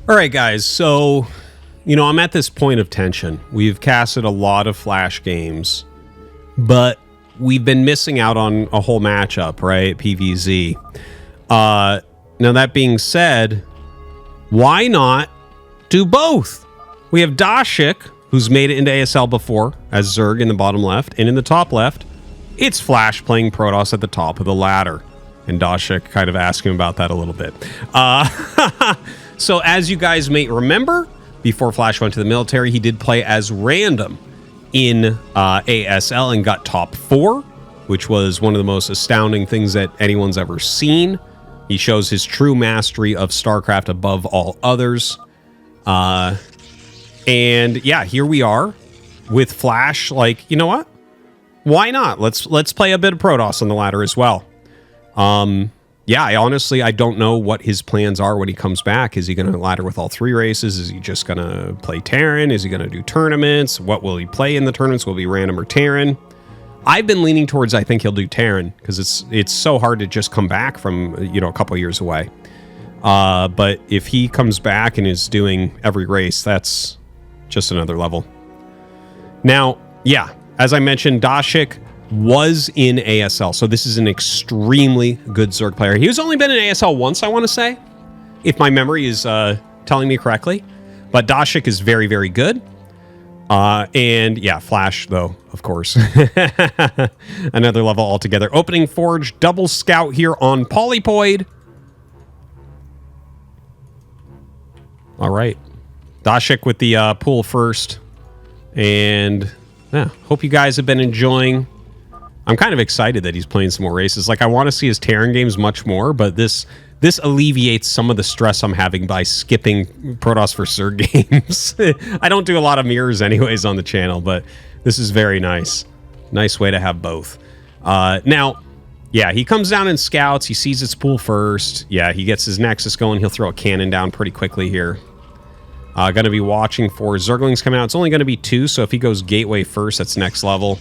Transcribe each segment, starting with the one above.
All right, guys. So, I'm at this point of tension. We've casted a lot of Flash games, but we've been missing out on a whole matchup, right? PVZ. Now, that being said, why not do both? We have Ddasik, who's made it into ASL before, as Zerg in the bottom left, and in the top left, it's Flash playing PROTOSS at the top of the ladder. And Ddasik kind of asked him about that a little bit. So as you guys may remember, before Flash went to the military, he did play as random in ASL and got top 4, which was one of the most astounding things that anyone's ever seen. He shows his true mastery of StarCraft above all others. And yeah, here we are with Flash. Like, you know what? Why not? Let's play a bit of PROTOSS on the ladder as well. Yeah, I don't know what his plans are when he comes back. Is he going to ladder with all 3 races? Is he just going to play Terran? Is he going to do tournaments? What will he play in the tournaments? Will it be random or Terran? I've been leaning towards I think he'll do Terran because it's so hard to just come back from, a couple years away. But if he comes back and is doing every race, that's just another level. Now, yeah, as I mentioned, Ddasik was in ASL, so this is an extremely good Zerg player. He has only been in ASL once, I want to say, if my memory is telling me correctly. But Ddasik is very, very good. And yeah, Flash, though, of course. Another level altogether. Opening Forge, double scout here on Polypoid. All right. Ddasik with the pool first. And yeah, hope you guys have been enjoying. I'm kind of excited that he's playing some more races. Like, I want to see his Terran games much more, but this alleviates some of the stress I'm having by skipping PROTOSS for Zerg games. I don't do a lot of mirrors anyways on the channel, but this is very nice. Nice way to have both. Now, yeah, he comes down and scouts. He sees its pool first. Yeah, he gets his Nexus going. He'll throw a cannon down pretty quickly here. Going to be watching for Zerglings coming out. It's only going to be 2, so if he goes Gateway first, that's next level.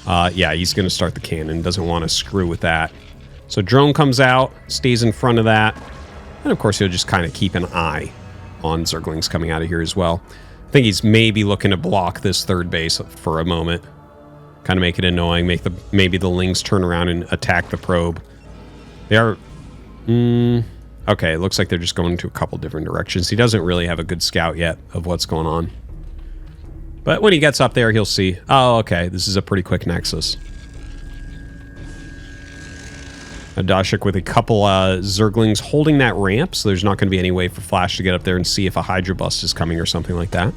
Yeah, he's going to start the cannon. Doesn't want to screw with that. So drone comes out, stays in front of that. And of course, he'll just kind of keep an eye on Zerglings coming out of here as well. I think he's maybe looking to block this third base for a moment. Kind of make it annoying. Maybe the Lings turn around and attack the probe. They are... okay, it looks like they're just going into a couple different directions. He doesn't really have a good scout yet of what's going on. But when he gets up there, he'll see, oh, okay, this is a pretty quick Nexus. Ddasik with a couple Zerglings holding that ramp, so there's not going to be any way for Flash to get up there and see if a Hydra Bust is coming or something like that.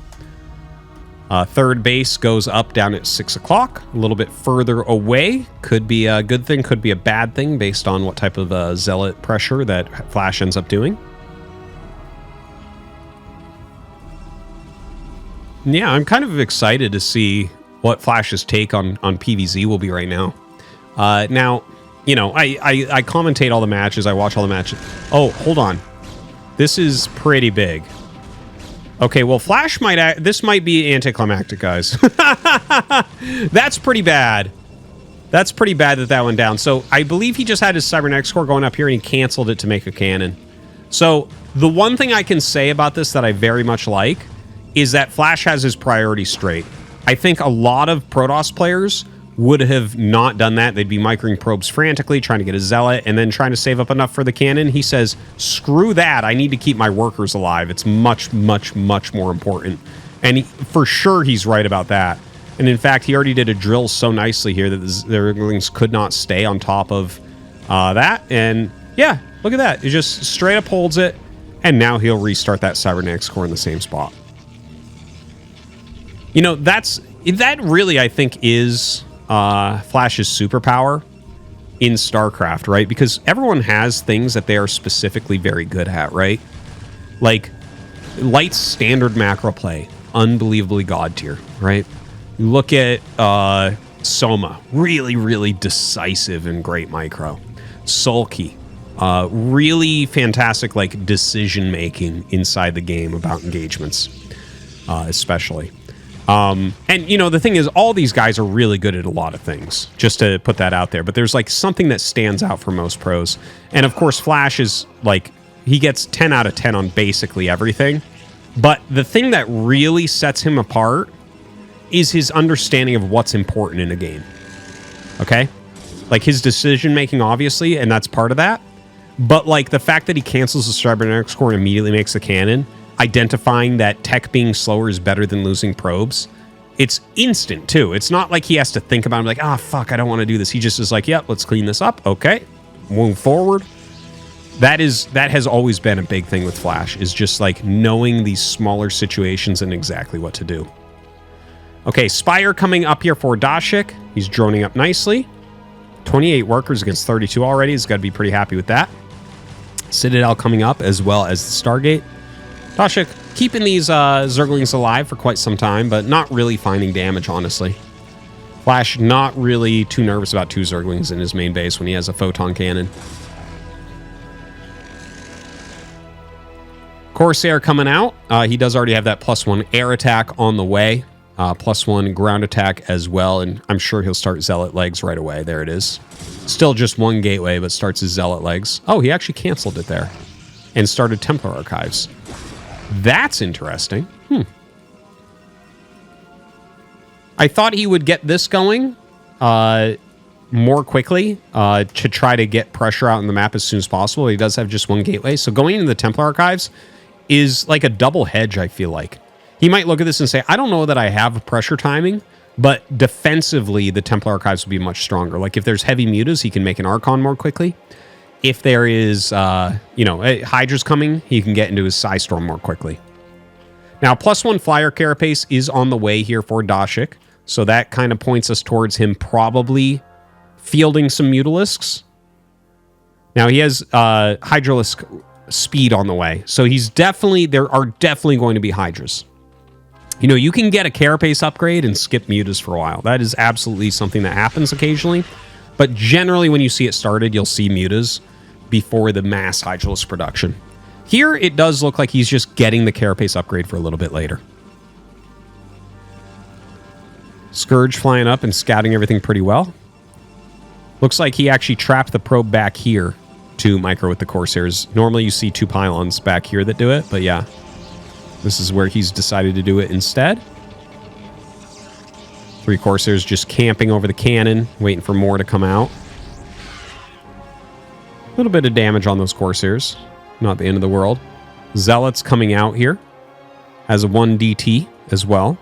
Third base goes up down at 6 o'clock, a little bit further away. Could be a good thing, could be a bad thing, based on what type of Zealot pressure that Flash ends up doing. Yeah, I'm kind of excited to see what Flash's take on PVZ will be right now. Now, I commentate all the matches. I watch all the matches. Oh, hold on. This is pretty big. Okay, well, Flash this might be anticlimactic, guys. That's pretty bad. That's pretty bad that went down. So I believe he just had his Cybernetics core going up here and he canceled it to make a cannon. So the one thing I can say about this that I very much like is that Flash has his priorities straight. I think a lot of PROTOSS players would have not done that. They'd be microing probes frantically, trying to get a Zealot, and then trying to save up enough for the cannon. He says, screw that. I need to keep my workers alive. It's much, much, much more important. And for sure, he's right about that. And in fact, he already did a drill so nicely here that the Zerglings could not stay on top of that. And yeah, look at that. It just straight up holds it. And now he'll restart that Cybernetics core in the same spot. That really, I think, is Flash's superpower in StarCraft, right? Because everyone has things that they are specifically very good at, right? Like, Light's standard macro play, unbelievably god tier, right? You look at Soma, really, really decisive and great micro. Sulky, really fantastic, like, decision-making inside the game about engagements, especially. And, the thing is, all these guys are really good at a lot of things, just to put that out there. But there's, like, something that stands out for most pros. And, of course, Flash is, like, He gets 10 out of 10 on basically everything. But the thing that really sets him apart is his understanding of what's important in a game. Okay? Like his decision making, obviously, and that's part of that. But like the fact that he cancels the cybernetic score and immediately makes the cannon, identifying that tech being slower is better than losing probes. It's instant too. It's not like he has to think about it like, ah, fuck, I don't want to do this. He just is like, yep, let's clean this up. Okay, move forward. That has always been a big thing with Flash, is just like knowing these smaller situations and exactly what to do. Okay, Spire coming up here for Ddasik. He's droning up nicely. 28 workers against 32 already. He's got to be pretty happy with that. Citadel coming up as well as the Stargate. Ddasik keeping these Zerglings alive for quite some time, but not really finding damage, honestly. Flash not really too nervous about 2 Zerglings in his main base when he has a photon cannon. Corsair coming out. He does already have that +1 air attack on the way. +1 ground attack as well, and I'm sure he'll start Zealot legs right away. There it is. Still just 1 gateway, but starts his Zealot legs. Oh, he actually canceled it there and started Templar Archives. That's interesting. I thought he would get this going more quickly to try to get pressure out in the map as soon as possible. He does have just 1 gateway, so going into the Templar Archives is like a double hedge, I feel like. He might look at this and say, I don't know that I have pressure timing, but defensively, the Templar Archives will be much stronger. Like if there's heavy mutas, he can make an Archon more quickly. If there is, Hydra's coming, he can get into his Psystorm more quickly. Now, +1 Flyer Carapace is on the way here for Ddasik, so that kind of points us towards him probably fielding some Mutalisks. Now, he has Hydralisk speed on the way, so there are definitely going to be Hydras. You know, you can get a Carapace upgrade and skip Mutas for a while. That is absolutely something that happens occasionally. But generally, when you see it started, you'll see Mutas before the mass Hydralisk production. Here, it does look like he's just getting the Carapace upgrade for a little bit later. Scourge flying up and scouting everything pretty well. Looks like he actually trapped the probe back here to micro with the Corsairs. Normally, you see 2 pylons back here that do it, but yeah. This is where he's decided to do it instead. 3 Corsairs just camping over the cannon, waiting for more to come out. A little bit of damage on those Corsairs. Not the end of the world. Zealots coming out here. Has a 1 DT as well.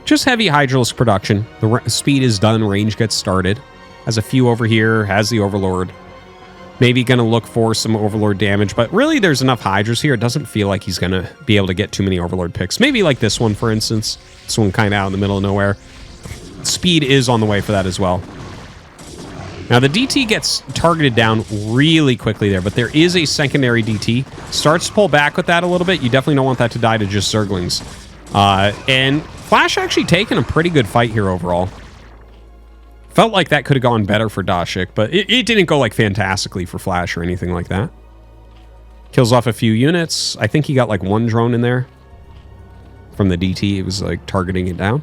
Just heavy Hydralisk production. The speed is done. Range gets started. Has a few over here. Has the Overlord. Maybe going to look for some Overlord damage, but really there's enough Hydras here. It doesn't feel like he's going to be able to get too many Overlord picks. Maybe like this one, for instance. This one kind of out in the middle of nowhere. Speed is on the way for that as well. Now, the DT gets targeted down really quickly there, but there is a secondary DT. Starts to pull back with that a little bit. You definitely don't want that to die to just Zerglings. And Flash actually taking a pretty good fight here overall. Felt like that could have gone better for Ddasik, but it didn't go like fantastically for Flash or anything like that. Kills off a few units. I think he got like 1 drone in there from the DT. It was like targeting it down.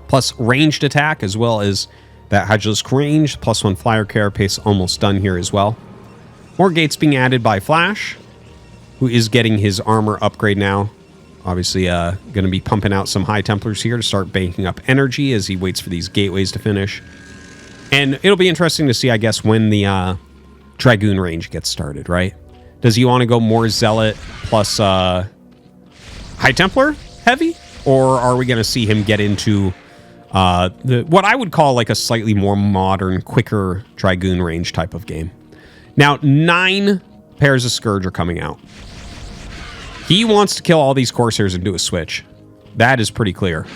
Plus ranged attack as well as that Hydralisk range. +1 Flyer Carapace almost done here as well. More gates being added by Flash, who is getting his armor upgrade now. Obviously, going to be pumping out some High Templars here to start banking up energy as he waits for these gateways to finish. And it'll be interesting to see, I guess, when the Dragoon range gets started, right? Does he want to go more Zealot plus High Templar heavy? Or are we going to see him get into what I would call like a slightly more modern, quicker Dragoon range type of game? Now, 9 pairs of Scourge are coming out. He wants to kill all these Corsairs and do a switch. That is pretty clear.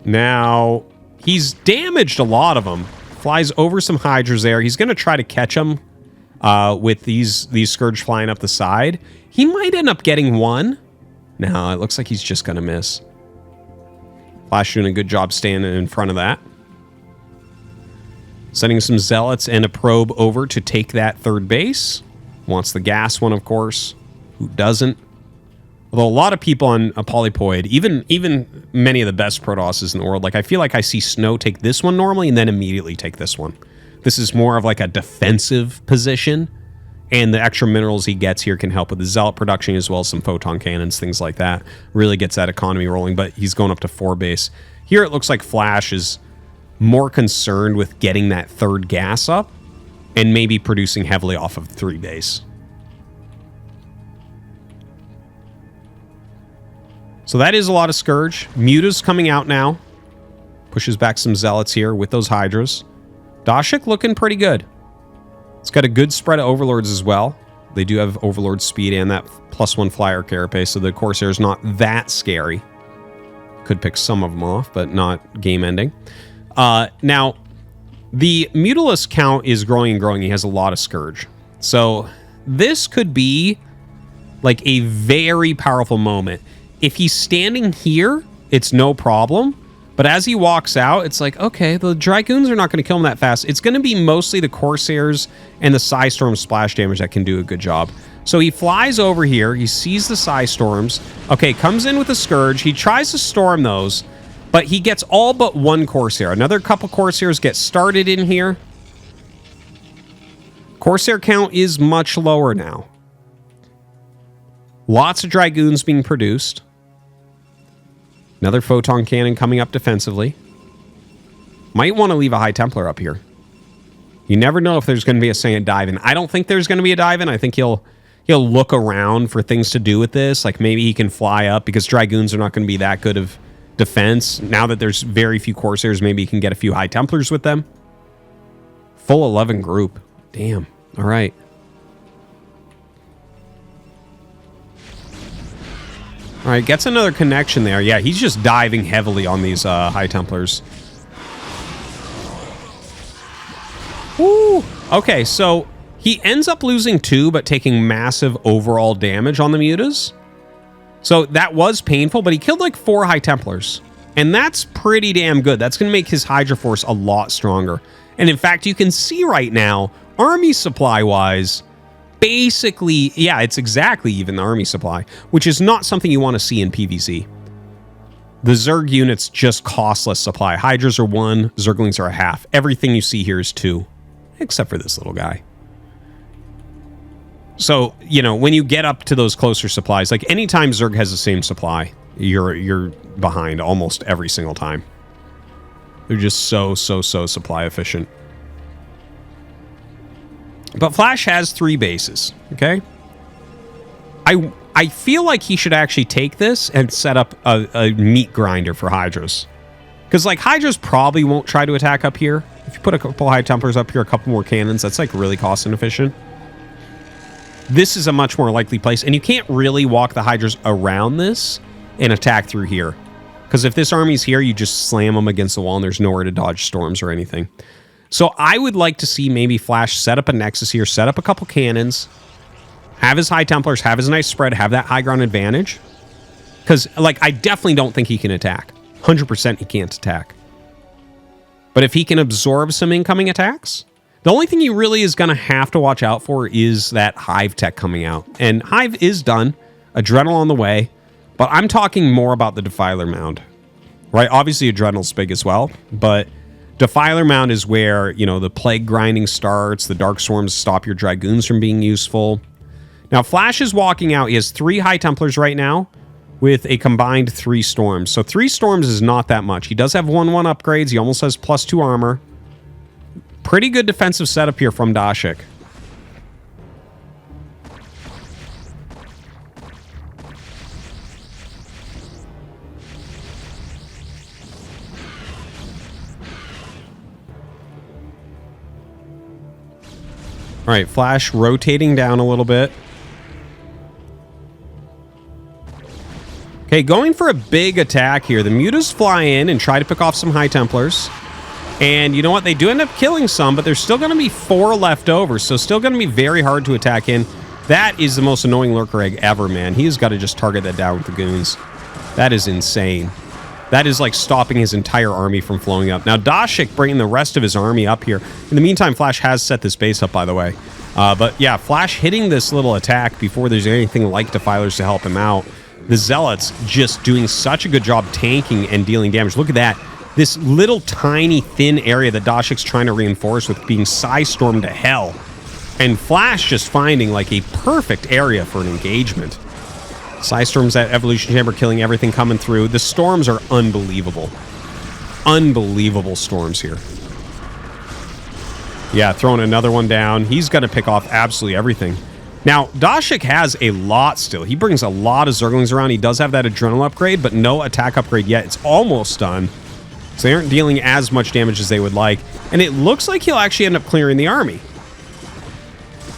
Now, he's damaged a lot of them. Flies over some Hydras there. He's going to try to catch them with these Scourge flying up the side. He might end up getting 1. No, it looks like he's just going to miss. Flash doing a good job standing in front of that. Sending some Zealots and a probe over to take that 3rd base. Wants the gas one, of course. Who doesn't? Although a lot of people on a Polypoid, even many of the best Protosses in the world, like I feel like I see Snow take this one normally and then immediately take this one. This is more of like a defensive position. And the extra minerals he gets here can help with the Zealot production as well as some photon cannons, things like that. Really gets that economy rolling, but he's going up to 4 base. Here it looks like Flash is more concerned with getting that 3rd gas up and maybe producing heavily off of 3 base. So that is a lot of Scourge. Muta's coming out now. Pushes back some Zealots here with those Hydras. Ddasik looking pretty good. It's got a good spread of Overlords as well. They do have Overlord speed and that +1 flyer carapace, so the Corsair's not that scary. Could pick some of them off, but not game ending. Now, the Mutalisk count is growing and growing. He has a lot of Scourge. So this could be like a very powerful moment. If he's standing here, it's no problem. But as he walks out, it's like, okay, the Dragoons are not going to kill him that fast. It's going to be mostly the Corsairs and the Psystorm splash damage that can do a good job. So he flies over here. He sees the Psystorms. Okay, comes in with a Scourge. He tries to storm those, but he gets all but 1 Corsair. Another couple Corsairs get started in here. Corsair count is much lower now. Lots of Dragoons being produced. Another Photon Cannon coming up defensively. Might want to leave a High Templar up here. You never know if there's going to be a Saiyan dive-in. I don't think there's going to be a dive-in. I think he'll look around for things to do with this. Like maybe he can fly up because Dragoons are not going to be that good of defense. Now that there's very few Corsairs, maybe he can get a few High Templars with them. Full 11 group. Damn. All right. All right, gets another connection there. Yeah, he's just diving heavily on these High Templars. Woo! Okay, so he ends up losing 2, but taking massive overall damage on the Mutas. So that was painful, but he killed like 4 High Templars. And that's pretty damn good. That's going to make his Hydra Force a lot stronger. And in fact, you can see right now, army supply-wise, basically, yeah, it's exactly even the army supply, which is not something you want to see in PvZ. The Zerg units just cost less supply. Hydras are 1, Zerglings are a half. Everything you see here is 2, except for this little guy. So, you know, when you get up to those closer supplies, like anytime Zerg has the same supply, you're behind almost every single time. They're just so supply efficient. But Flash has 3 bases, okay? I feel like he should actually take this and set up a meat grinder for Hydras. Because, like, Hydras probably won't try to attack up here. If you put a couple High Templars up here, a couple more cannons, that's, like, really cost inefficient. This is a much more likely place. And you can't really walk the Hydras around this and attack through here. Because if this army's here, you just slam them against the wall and there's nowhere to dodge storms or anything. So I would like to see maybe Flash set up a Nexus here, set up a couple cannons, have his High Templars, have his nice spread, have that high ground advantage. Because, like, I definitely don't think he can attack. 100% he can't attack. But if he can absorb some incoming attacks, the only thing he really is going to have to watch out for is that Hive tech coming out. And Hive is done. Adrenal on the way. But I'm talking more about the Defiler Mound. Right? Obviously, Adrenal's big as well. But Defiler Mound is where, you know, the Plague grinding starts. The Dark Swarms stop your Dragoons from being useful. Now, Flash is walking out. He has 3 High Templars right now with a combined 3 Storms. So 3 Storms is not that much. He does have 1/1 upgrades. He almost has +2 armor. Pretty good defensive setup here from Ddasik. All right, Flash rotating down a little bit. Okay, going for a big attack here. The Mutas fly in and try to pick off some High Templars. And you know what? They do end up killing some, but there's still going to be 4 left over. So still going to be very hard to attack in. That is the most annoying Lurker Egg ever, man. He has got to just target that down with the goons. That is insane. That is like stopping his entire army from flowing up. Now, Ddasik bringing the rest of his army up here. In the meantime, Flash has set this base up, by the way. But yeah, Flash hitting this little attack before there's anything like Defilers to help him out. The Zealots just doing such a good job tanking and dealing damage. Look at that. this little tiny thin area that Ddasik's trying to reinforce with being Psystormed to hell. And Flash just finding like a perfect area for an engagement. Psystorm's at Evolution Chamber killing everything coming through. The storms are unbelievable. Unbelievable storms here. Yeah, throwing another one down. He's going to pick off absolutely everything. Now, Ddasik has a lot still. He brings a lot of Zerglings around. He does have that Adrenal upgrade, but no attack upgrade yet. It's almost done. So they aren't dealing as much damage as they would like. And it looks like he'll actually end up clearing the army.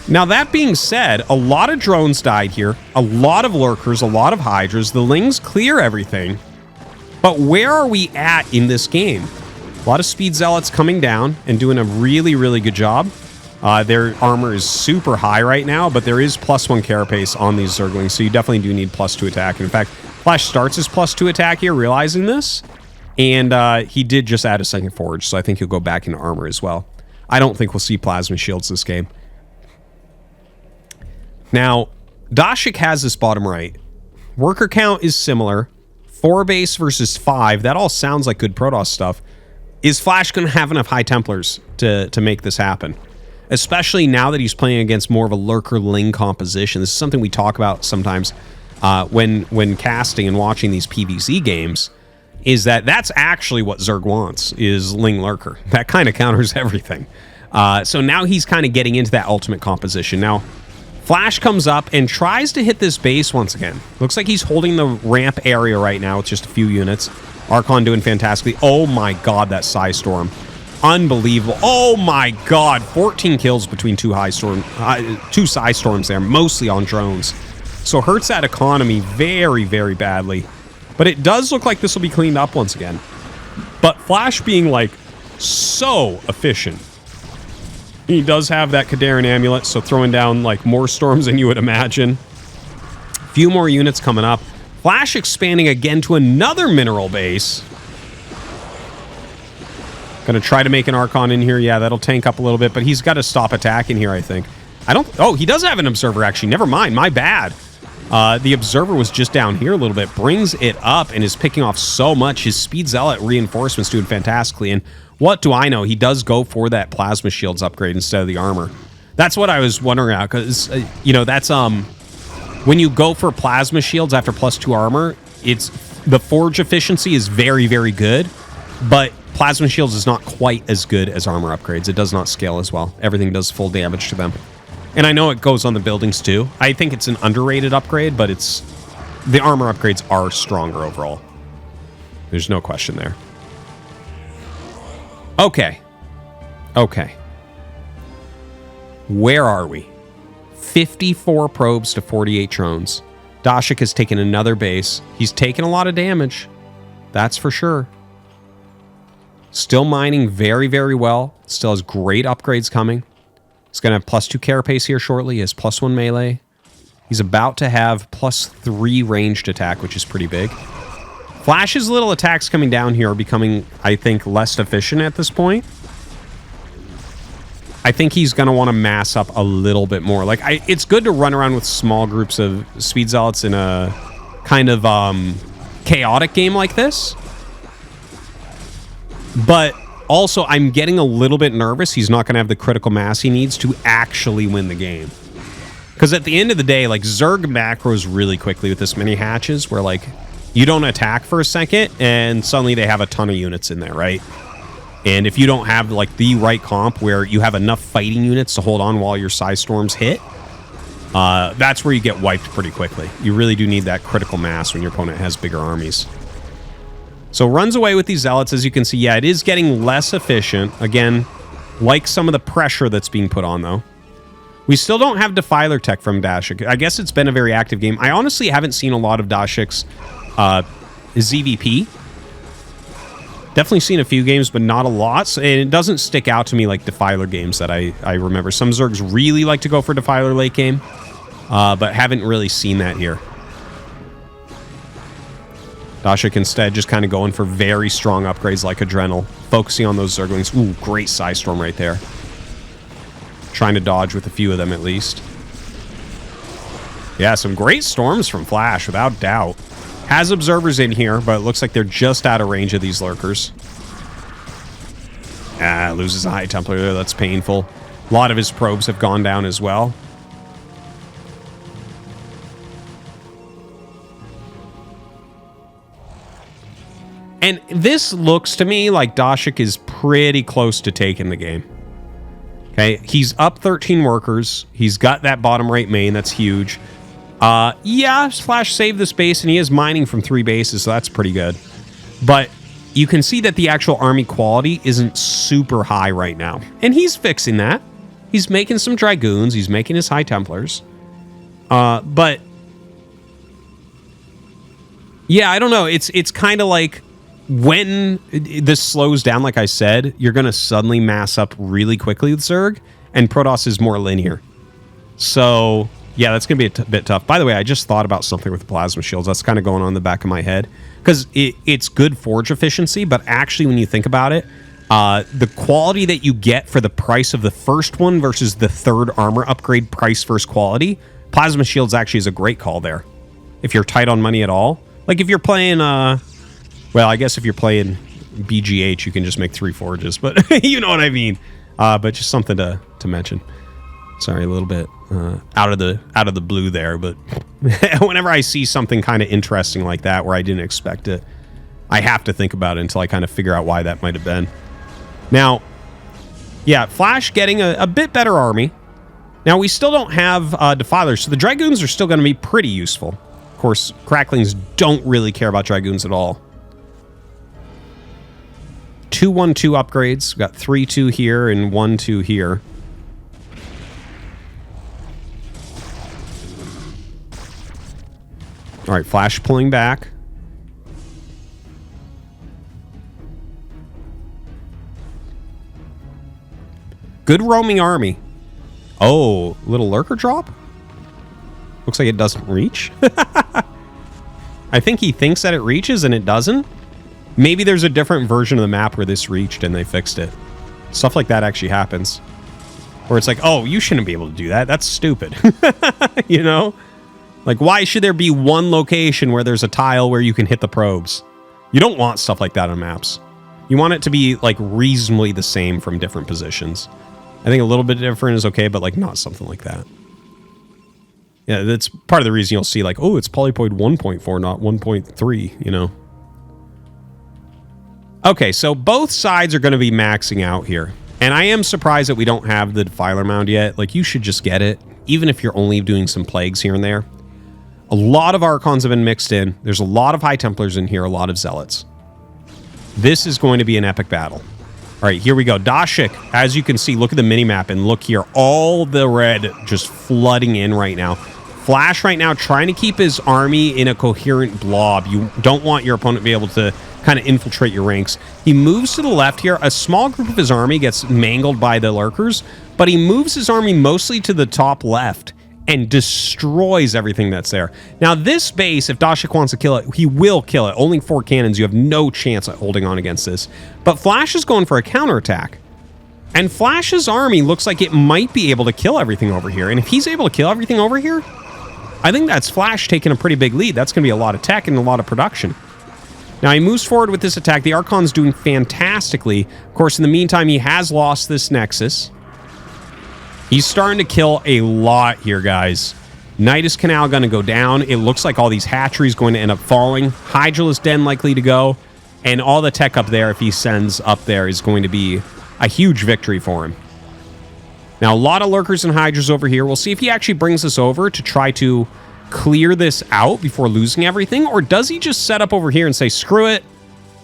Now, that being said, a lot of drones died here. A lot of lurkers, a lot of hydras. The Lings clear everything. But where are we at in this game? A lot of speed zealots coming down and doing a really, really good job. Their armor is super high right now, but there is +1 carapace on these Zerglings, so you definitely do need +2 attack. And in fact, Flash starts his +2 attack here, realizing this, and he did just add a second forge, so I think he'll go back into armor as well. I don't think we'll see plasma shields this game. Now, Ddasik has this bottom right. Worker count is similar. 4 base versus 5. That all sounds like good PROTOSS stuff. Is Flash going to have enough High Templars to make this happen? Especially now that he's playing against more of a Lurker-Ling composition. This is something we talk about sometimes when casting and watching these PvZ games, is that that's actually what Zerg wants, is Ling Lurker. That kind of counters everything. So now he's kind of getting into that ultimate composition. Now, Flash comes up and tries to hit this base once again. Looks like he's holding the ramp area right now with just a few units. Archon doing fantastically. Oh my god, that Psystorm. Unbelievable. Oh my god. 14 kills between two Psystorms there, mostly on drones. So hurts that economy very, very badly. But it does look like this will be cleaned up once again. But Flash being like so efficient. He does have that Kadarin amulet, so throwing down like more storms than you would imagine. Few more units coming up. Flash expanding again to another mineral base. Gonna try to make an Archon in here. Yeah, that'll tank up a little bit, but he's got to stop attacking here, I think. Oh, he does have an Observer, actually. Never mind, my bad. The Observer was just down here a little bit. Brings it up and is picking off so much. His Speed Zealot reinforcement's doing fantastically. And what do I know? He does go for that Plasma Shields upgrade instead of the armor. That's what I was wondering about, because, you know, that's, when you go for Plasma Shields after +2 armor, the Forge efficiency is very, very good, but Plasma Shields is not quite as good as armor upgrades. It does not scale as well. Everything does full damage to them. And I know it goes on the buildings too. I think it's an underrated upgrade, but the armor upgrades are stronger overall. There's no question there. Okay. Okay. Where are we? 54 probes to 48 drones. Ddasik has taken another base. He's taken a lot of damage. That's for sure. Still mining very, very well. Still has great upgrades coming. He's going to have +2 carapace here shortly. He has +1 melee. He's about to have +3 ranged attack, which is pretty big. Flash's little attacks coming down here are becoming, I think, less efficient at this point. I think he's going to want to mass up a little bit more. Like, it's good to run around with small groups of Speed Zealots in a kind of chaotic game like this. But also, I'm getting a little bit nervous he's not going to have the critical mass he needs to actually win the game. Because at the end of the day, like, Zerg macros really quickly with this many hatches, where, like, you don't attack for a second, and suddenly they have a ton of units in there, right? And if you don't have, like, the right comp where you have enough fighting units to hold on while your Psystorms hit, that's where you get wiped pretty quickly. You really do need that critical mass when your opponent has bigger armies. So runs away with these Zealots, as you can see. Yeah, it is getting less efficient. Again, like some of the pressure that's being put on, though. We still don't have Defiler tech from Ddasik. I guess it's been a very active game. I honestly haven't seen a lot of Dasik's ZVP. Definitely seen a few games, but not a lot. And it doesn't stick out to me like Defiler games that I remember. Some Zergs really like to go for Defiler late game, but haven't really seen that here. Ddasik instead just kind of going for very strong upgrades like Adrenal, focusing on those Zerglings. Ooh, great Psystorm right there. Trying to dodge with a few of them at least. Yeah, some great storms from Flash, without doubt. Has observers in here, but it looks like they're just out of range of these lurkers. Loses a High Templar there. That's painful. A lot of his probes have gone down as well. And this looks to me like Ddasik is pretty close to taking the game. Okay, he's up 13 workers. He's got that bottom right main. That's huge. Yeah, Flash saved this base, and he is mining from 3 bases, so that's pretty good. But you can see that the actual army quality isn't super high right now. And he's fixing that. He's making some Dragoons. He's making his High Templars. But yeah, I don't know. It's kind of like when this slows down, like I said, you're going to suddenly mass up really quickly with Zerg, and PROTOSS is more linear. So yeah, that's going to be a bit tough. By the way, I just thought about something with the plasma shields. That's kind of going on in the back of my head. Because it's good forge efficiency, but actually when you think about it, the quality that you get for the price of the first one versus the third armor upgrade price versus quality, plasma shields actually is a great call there. If you're tight on money at all. Like if you're playing, well, I guess if you're playing BGH, you can just make 3 forges, but you know what I mean. But just something to mention. Sorry, a little bit out of the blue there, but whenever I see something kind of interesting like that where I didn't expect it, I have to think about it until I kind of figure out why that might have been. Now, yeah, Flash getting a bit better army. Now, we still don't have Defilers, so the Dragoons are still going to be pretty useful. Of course, Cracklings don't really care about Dragoons at all. 2-1-2 upgrades. We've got 3-2 here and 1-2 here. All right, Flash pulling back. Good roaming army. Oh, little lurker drop? Looks like it doesn't reach. I think he thinks that it reaches and it doesn't. Maybe there's a different version of the map where this reached and they fixed it. Stuff like that actually happens. Where it's like, oh, you shouldn't be able to do that. That's stupid. You know? Like, why should there be one location where there's a tile where you can hit the probes? You don't want stuff like that on maps. You want it to be, like, reasonably the same from different positions. I think a little bit different is okay, but, like, not something like that. Yeah, that's part of the reason you'll see, like, oh, it's Polypoid 1.4, not 1.3, you know? Okay, so both sides are going to be maxing out here. And I am surprised that we don't have the Defiler Mound yet. Like, you should just get it, even if you're only doing some Plagues here and there. A lot of Archons have been mixed in. There's a lot of High Templars in here, a lot of Zealots. This is going to be an epic battle. All right, here we go. Ddasik, as you can see, look at the minimap and look here. All the red just flooding in right now. Flash right now trying to keep his army in a coherent blob. You don't want your opponent to be able to kind of infiltrate your ranks. He moves to the left here. A small group of his army gets mangled by the lurkers, but he moves his army mostly to the top left and destroys everything that's there. Now, this base, if Ddasik wants to kill it, he will kill it. Only 4 cannons. You have no chance at holding on against this. But Flash is going for a counterattack. And Flash's army looks like it might be able to kill everything over here. And if he's able to kill everything over here, I think that's Flash taking a pretty big lead. That's going to be a lot of tech and a lot of production. Now, he moves forward with this attack. The Archon's doing fantastically. Of course, in the meantime, he has lost this Nexus. He's starting to kill a lot here, guys. Nidus Canal going to go down. It looks like all these hatcheries going to end up falling. Hydralisk Den likely to go. And all the tech up there, if he sends up there, is going to be a huge victory for him. Now, a lot of Lurkers and Hydras over here. We'll see if he actually brings this over to try to clear this out before losing everything. Or does he just set up over here and say, screw it,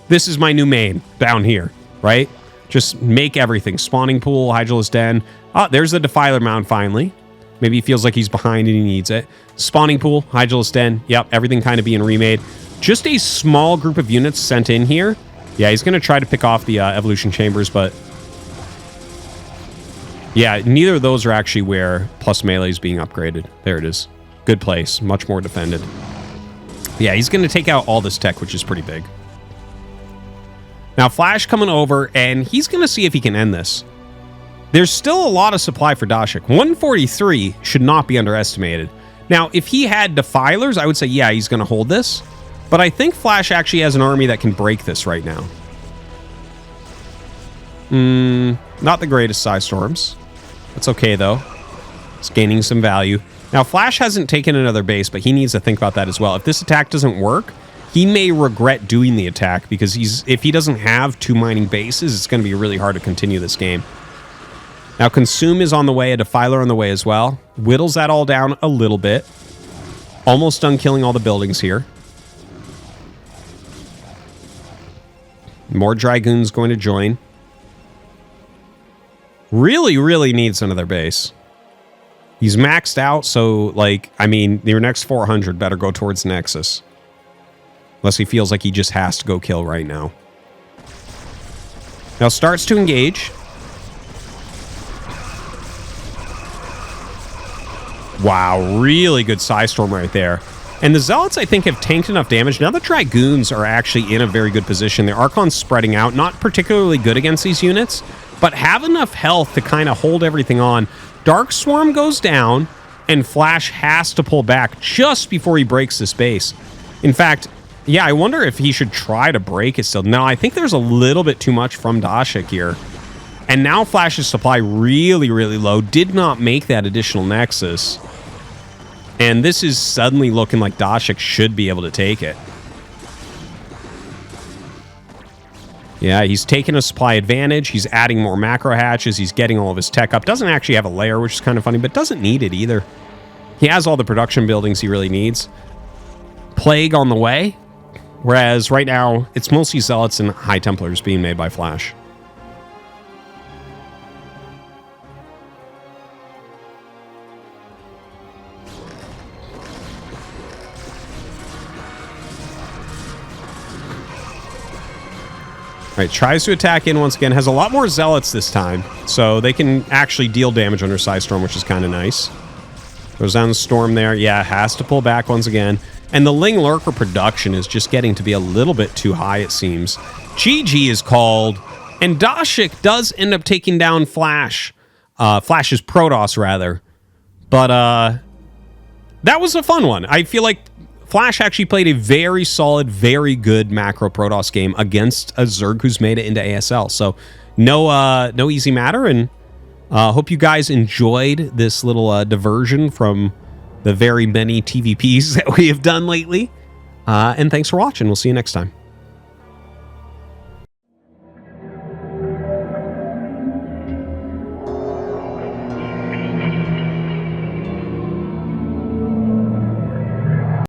this is my new main down here, right? Just make everything. Spawning pool, Hydralisk Den. Oh, there's the Defiler Mound finally. Maybe he feels like he's behind and he needs it. Spawning pool, Hydralisk Den. Yep, everything kind of being remade. Just a small group of units sent in here. Yeah, he's going to try to pick off the evolution chambers, but yeah, neither of those are actually where plus melee is being upgraded. There it is. Good place. Much more defended. Yeah, he's going to take out all this tech, which is pretty big. Now, Flash coming over, and he's going to see if he can end this. There's still a lot of supply for Ddasik. 143 should not be underestimated. Now, if he had Defilers, I would say, yeah, he's going to hold this. But I think Flash actually has an army that can break this right now. Not the greatest Psy Storms. That's okay, though. It's gaining some value. Now, Flash hasn't taken another base, but he needs to think about that as well. If this attack doesn't work, he may regret doing the attack because if he doesn't have 2 mining bases, it's going to be really hard to continue this game. Now, Consume is on the way, a Defiler on the way as well. Whittles that all down a little bit. Almost done killing all the buildings here. More Dragoons going to join. Really, really needs another base. He's maxed out, so, like, I mean, your next 400 better go towards Nexus. Unless he feels like he just has to go kill right now. Now starts to engage. Wow, really good Psy Storm right there. And the Zealots, I think, have tanked enough damage. Now the Dragoons are actually in a very good position. The Archon's spreading out. Not particularly good against these units, but have enough health to kind of hold everything on. Dark Swarm goes down, and Flash has to pull back just before he breaks this base. In fact, yeah, I wonder if he should try to break it still. No, I think there's a little bit too much from Ddasik here. And now Flash's supply really, really low. Did not make that additional Nexus. And this is suddenly looking like Ddasik should be able to take it. Yeah, he's taking a supply advantage. He's adding more macro hatches. He's getting all of his tech up. Doesn't actually have a layer, which is kind of funny, but doesn't need it either. He has all the production buildings he really needs. Plague on the way. Whereas right now, it's mostly Zealots and High Templars being made by Flash. All right, tries to attack in once again. Has a lot more Zealots this time, so they can actually deal damage under Psy Storm, which is kind of nice. Goes down the Storm there. Yeah, has to pull back once again. And the Ling Lurker production is just getting to be a little bit too high, it seems. GG is called, and Ddasik does end up taking down Flash. Flash's Protoss, rather. But that was a fun one. I feel like Flash actually played a very solid, very good macro Protoss game against a Zerg who's made it into ASL. So no easy matter, and hope you guys enjoyed this little diversion from the very many TVPs that we have done lately. And thanks for watching. We'll see you next time.